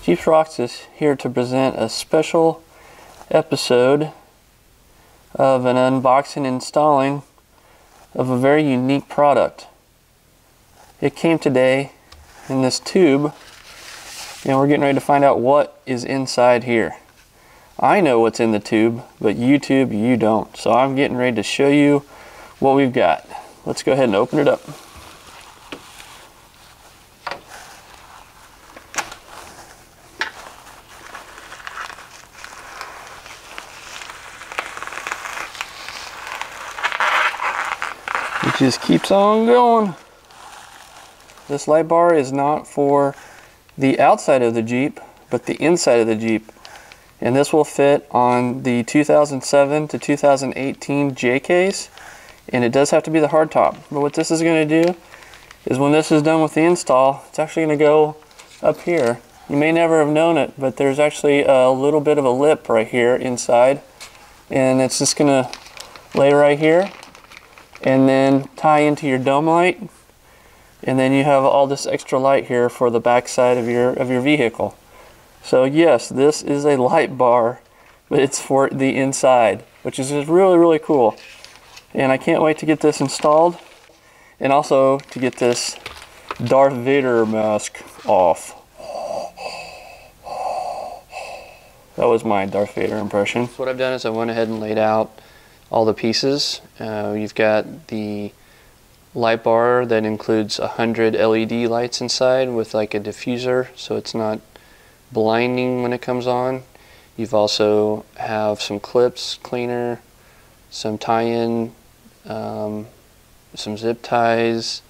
Jeeps Rocks is here to present a special episode of an unboxing and installing of a very unique product. It came today in this tube, and we're getting ready to find out what is inside here. I know what's in the tube, but YouTube, you don't. So I'm getting ready to show you what we've got. Let's go ahead and open it up. It just keeps on going. This light bar is not for the outside of the Jeep, but the inside of the Jeep. And this will fit on the 2007 to 2018 JKs. And it does have to be the hardtop. But what this is going to do is when this is done with the install, it's actually going to go up here. You may never have known it, but there's actually a little bit of a lip right here inside. And it's just going to lay right here and then tie into your dome light. And then you have all this extra light here for the back side of your vehicle. So yes, this is a light bar, but it's for the inside, which is just really, really cool. And I can't wait to get this installed, and also to get this Darth Vader mask off. That was my Darth Vader impression. So what I've done is I went ahead and laid out all the pieces. You've got the light bar that includes 100 LED lights inside with like a diffuser, so it's not blinding when it comes on. You've also have some clips, cleaner, some tie-in, some zip ties,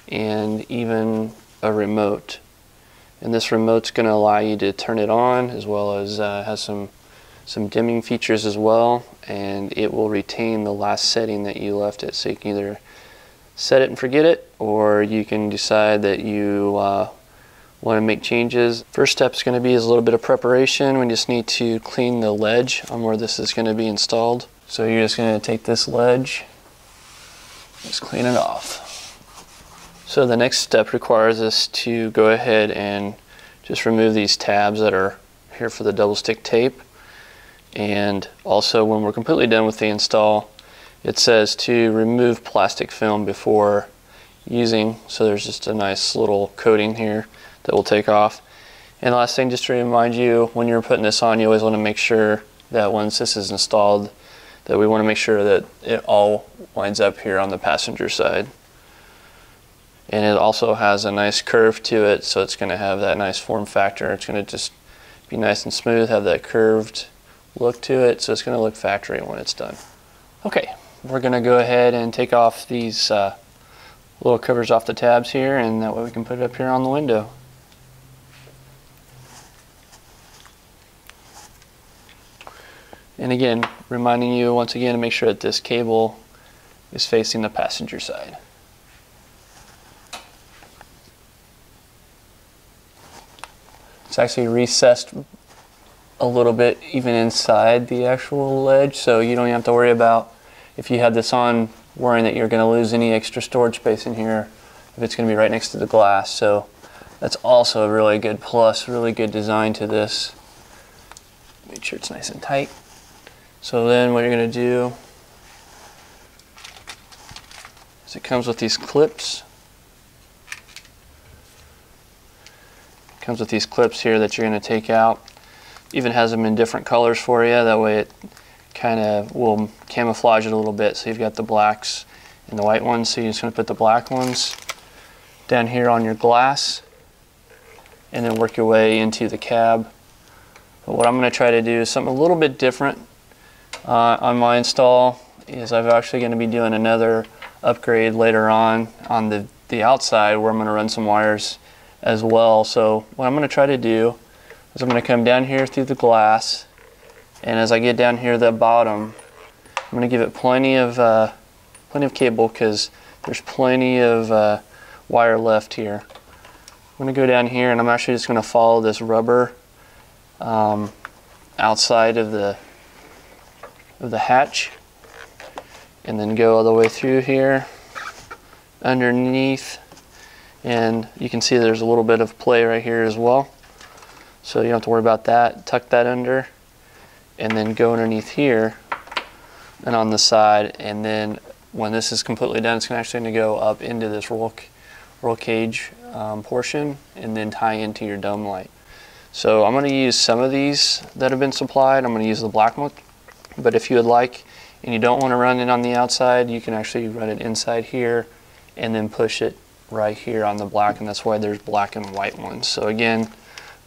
and even a remote. And this remote's going to allow you to turn it on, as well as has some dimming features as well, and it will retain the last setting that you left it. So you can either set it and forget it, or you can decide that you want to make changes. First step is going to be a little bit of preparation. We just need to clean the ledge on where this is going to be installed. So you're just going to take this ledge, just clean it off. So the next step requires us to go ahead and just remove these tabs that are here for the double stick tape. And also, when we're completely done with the install, it says to remove plastic film before using. So there's just a nice little coating here that will take off. And last thing, just to remind you, when you're putting this on, you always want to make sure that once this is installed, that we want to make sure that it all winds up here on the passenger side. And it also has a nice curve to it, so it's going to have that nice form factor. It's going to just be nice and smooth, have that curved look to it, so it's going to look factory when it's done. Okay, we're going to go ahead and take off these little covers off the tabs here, and that way we can put it up here on the window. And again, reminding you once again to make sure that this cable is facing the passenger side. It's actually recessed a little bit even inside the actual ledge, so you don't even have to worry about, if you had this on, worrying that you're going to lose any extra storage space in here if it's going to be right next to the glass. So that's also a really good plus, really good design to this. Make sure it's nice and tight. So then what you're going to do is it comes with these clips. It comes with these clips here that you're going to take out. Even has them in different colors for you, that way it kind of will camouflage it a little bit. So you've got the blacks and the white ones, so you're just going to put the black ones down here on your glass and then work your way into the cab. But what I'm going to try to do is something a little bit different on my install. Is I'm actually going to be doing another upgrade later on the outside, where I'm going to run some wires as well. So what I'm going to try to do is I'm going to come down here through the glass, and as I get down here at the bottom, I'm going to give it plenty of cable, because there's plenty of wire left here. I'm going to go down here, and I'm actually just going to follow this rubber outside of the hatch, and then go all the way through here underneath, and you can see there's a little bit of play right here as well. so you don't have to worry about that. Tuck that under, and then go underneath here and on the side, and then when this is completely done, it's actually going to go up into this roll cage portion and then tie into your dome light. So I'm going to use some of these that have been supplied. I'm going to use the black one, but if you would like and you don't want to run it on the outside, you can actually run it inside here and then push it right here on the black, and that's why there's black and white ones. So again,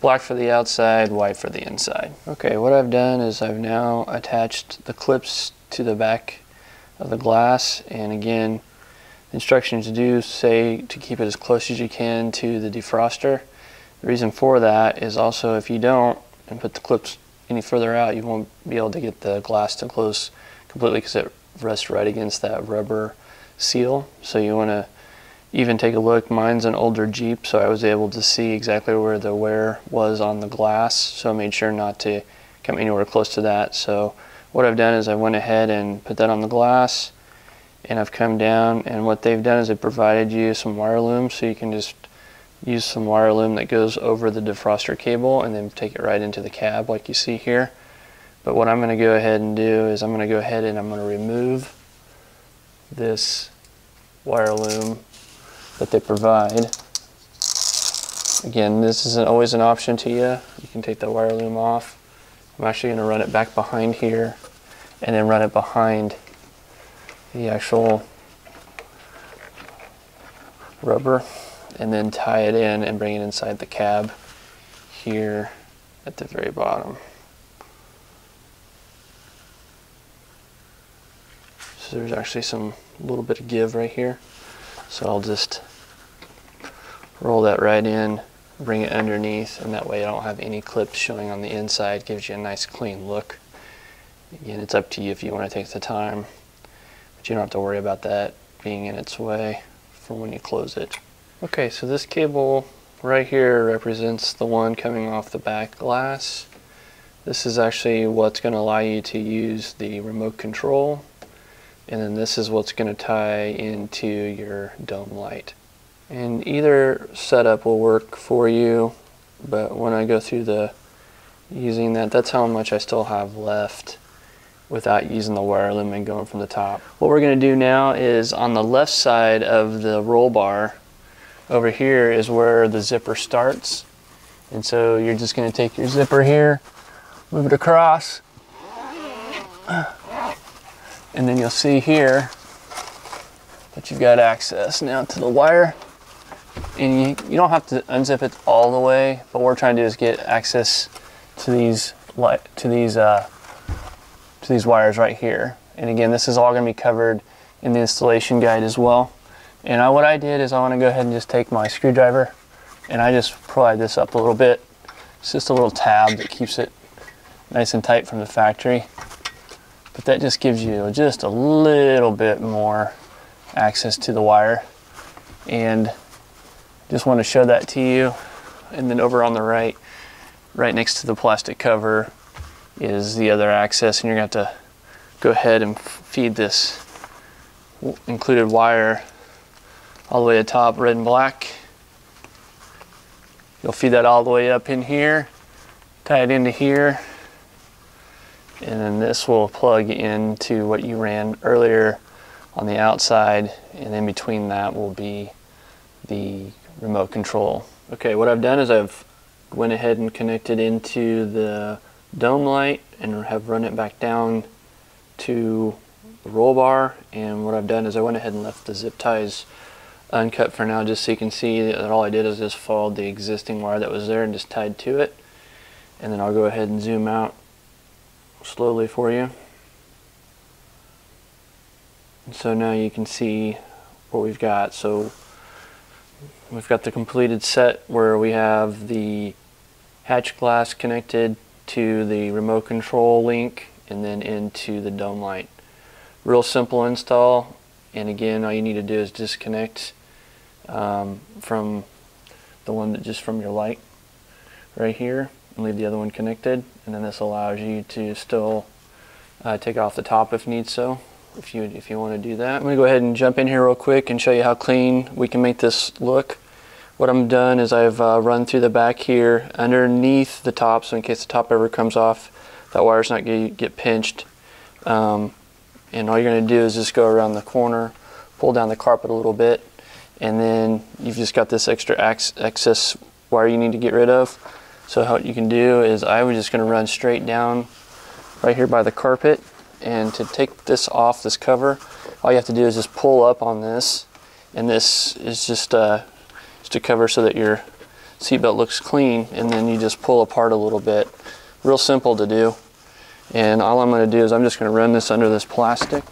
black for the outside, white for the inside. Okay, what I've done is I've now attached the clips to the back of the glass, and again, the instructions do say to keep it as close as you can to the defroster. The reason for that is also if you don't and put the clips any further out, you won't be able to get the glass to close completely because it rests right against that rubber seal. So you want to even take a look. Mine's an older Jeep, so I was able to see exactly where the wear was on the glass, so I made sure not to come anywhere close to that. So what I've done is I went ahead and put that on the glass, and I've come down, and what they've done is they provided you some wire loom, so you can just use some wire loom that goes over the defroster cable and then take it right into the cab like you see here. But what I'm going to go ahead and do is I'm going to go ahead and I'm going to remove this wire loom that they provide. Again, this isn't always an option to you. You can take the wire loom off. I'm actually going to run it back behind here and then run it behind the actual rubber and then tie it in and bring it inside the cab here at the very bottom. So there's actually some little bit of give right here. So I'll just roll that right in, bring it underneath, and that way I don't have any clips showing on the inside. Gives you a nice clean look. Again, it's up to you if you want to take the time, but you don't have to worry about that being in its way for when you close it. Okay, so this cable right here represents the one coming off the back glass. This is actually what's going to allow you to use the remote control, and then this is what's going to tie into your dome light. And either setup will work for you, but when I go through the using that, that's how much I still have left without using the wire loom and going from the top. What we're going to do now is on the left side of the roll bar over here is where the zipper starts, and so you're just going to take your zipper here, move it across, and then you'll see here that you've got access now to the wire. And you don't have to unzip it all the way, but what we're trying to do is get access to these wires right here. And again, this is all going to be covered in the installation guide as well. And what I did is I want to go ahead and just take my screwdriver and I just pry this up a little bit. It's just a little tab that keeps it nice and tight from the factory. But that just gives you just a little bit more access to the wire. And just want to show that to you. And then over on the right next to the plastic cover is the other access, and you're going to have to go ahead and feed this included wire all the way to the top, red and black. You'll feed that all the way up in here, tie it into here, and then this will plug into what you ran earlier on the outside, and in between that will be the remote control. Okay, what I've done is I've went ahead and connected into the dome light and have run it back down to the roll bar, and what I've done is I went ahead and left the zip ties uncut for now, just so you can see that all I did is just followed the existing wire that was there and just tied to it. And then I'll go ahead and zoom out slowly for you. And so now you can see what we've got. So we've got the completed set where we have the hatch glass connected to the remote control link and then into the dome light. Real simple install, and again all you need to do is disconnect from the one that just from your light right here and leave the other one connected, and then this allows you to still take off the top if need so, if you want to do that. I'm going to go ahead and jump in here real quick and show you how clean we can make this look what I'm done is I've run through the back here underneath the top, so in case the top ever comes off, that wire's not going to get pinched. And all you're going to do is just go around the corner, pull down the carpet a little bit, and then you've just got this extra excess wire you need to get rid of. So what you can do is I was just going to run straight down right here by the carpet, and to take this off, this cover, all you have to do is just pull up on this, and this is just a cover so that your seatbelt looks clean, and then you just pull apart a little bit. Real simple to do. And all I'm going to do is I'm just going to run this under this plastic.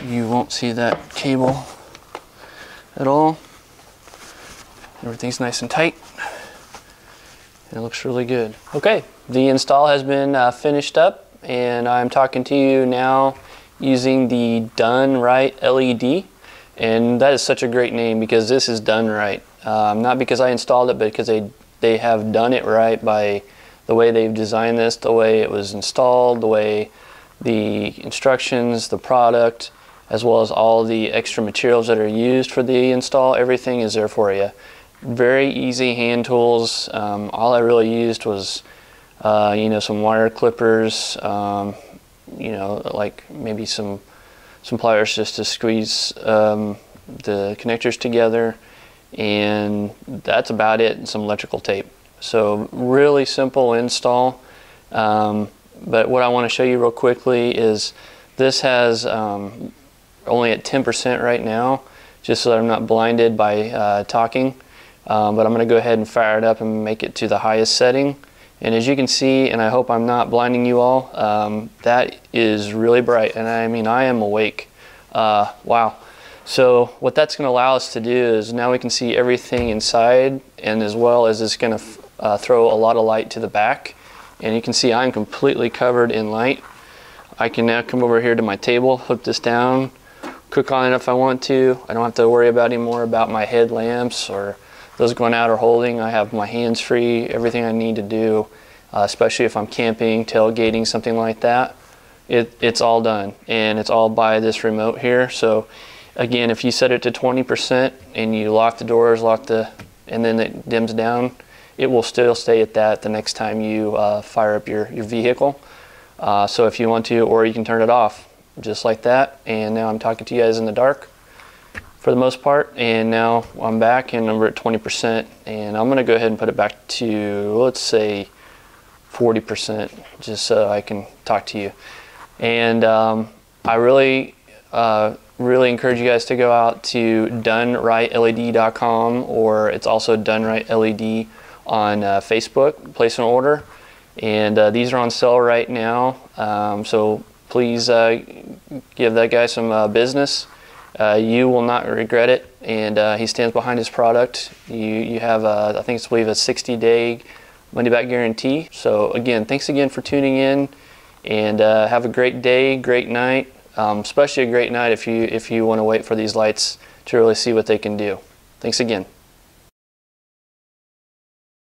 You won't see that cable at all. Everything's nice and tight. It looks really good. Okay, the install has been finished up, and I'm talking to you now using the Done Right LED. And that is such a great name because this is done right. Not because I installed it, but because they have done it right by the way they've designed this, the way it was installed, the way the instructions, the product, as well as all the extra materials that are used for the install. Everything is there for you. Very easy hand tools. All I really used was you know, some wire clippers, you know, like maybe some pliers just to squeeze the connectors together, and that's about it, and some electrical tape. So really simple install, but what I want to show you real quickly is this has only at 10% right now, just so that I'm not blinded by talking, but I'm going to go ahead and fire it up and make it to the highest setting. And as you can see, and I hope I'm not blinding you all, that is really bright, and I mean, I am awake. Wow. So what that's going to allow us to do is now we can see everything inside, and as well as it's going to throw a lot of light to the back. And you can see I'm completely covered in light. I can now come over here to my table, hook this down, cook on it if I want to. I don't have to worry about anymore about my headlamps or those going out or holding. I have my hands free, everything I need to do, especially if I'm camping, tailgating, something like that. It's all done, and it's all by this remote here. So again, if you set it to 20% and you lock the doors, and then it dims down, it will still stay at that the next time you fire up your vehicle. So if you want to, or you can turn it off just like that. And now I'm talking to you guys in the dark for the most part, and now I'm back and we're at 20%, and I'm gonna go ahead and put it back to, let's say, 40%, just so I can talk to you. And I really encourage you guys to go out to donerightled.com, or it's also Done Right LED on Facebook. Place an order, and these are on sale right now, so please give that guy some business. You will not regret it, and he stands behind his product. You have I believe a 60-day money-back guarantee. So again, thanks again for tuning in, and have a great day, great night, especially a great night if you want to wait for these lights to really see what they can do. Thanks again.